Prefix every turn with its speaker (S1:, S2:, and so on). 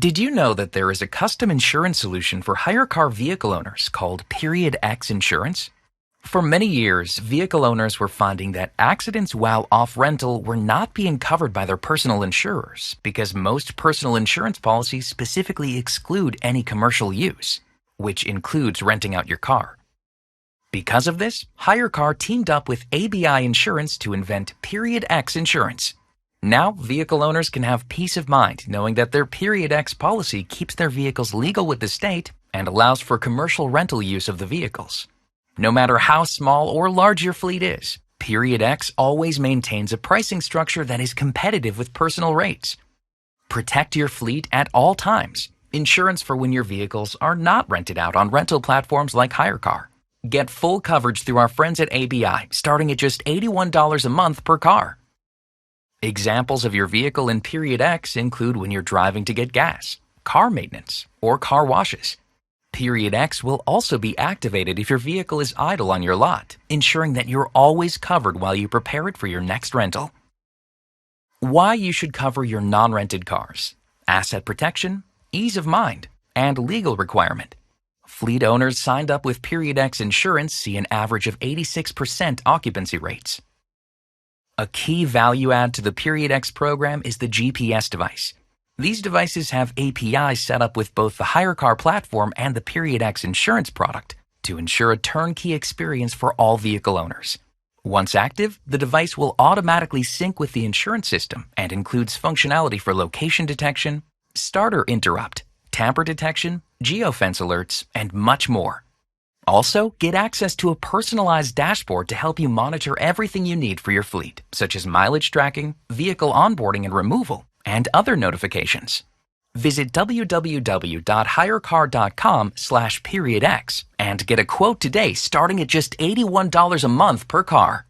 S1: Did you know that there is a custom insurance solution for hire car vehicle owners called Period X Insurance? For many years, vehicle owners were finding that accidents while off rental were not being covered by their personal insurers because most personal insurance policies specifically exclude any commercial use, which includes renting out your car. Because of this, HireCar teamed up with ABI Insurance to invent Period X Insurance. Now, vehicle owners can have peace of mind knowing that their Period X policy keeps their vehicles legal with the state and allows for commercial rental use of the vehicles. No matter how small or large your fleet is, Period X always maintains a pricing structure that is competitive with personal rates. Protect your fleet at all times. Insurance for when your vehicles are not rented out on rental platforms like HireCar. Get full coverage through our friends at ABI, starting at just $81 a month per car. Examples of your vehicle in Period X include when you're driving to get gas, car maintenance, or car washes. Period X will also be activated if your vehicle is idle on your lot, ensuring that you're always covered while you prepare it for your next rental. Why you should cover your non-rented cars: asset protection, ease of mind, and legal requirement. Fleet owners signed up with Period X Insurance see an average of 86% occupancy rates. A key value add to the Period X program is the GPS device. These devices have APIs set up with both the HireCar platform and the Period X Insurance product to ensure a turnkey experience for all vehicle owners. Once active, the device will automatically sync with the insurance system and includes functionality for location detection, starter interrupt, tamper detection, geofence alerts, and much more. Also, get access to a personalized dashboard to help you monitor everything you need for your fleet, such as mileage tracking, vehicle onboarding and removal, and other notifications. Visit www.hirecar.com/periodx and get a quote today starting at just $81 a month per car.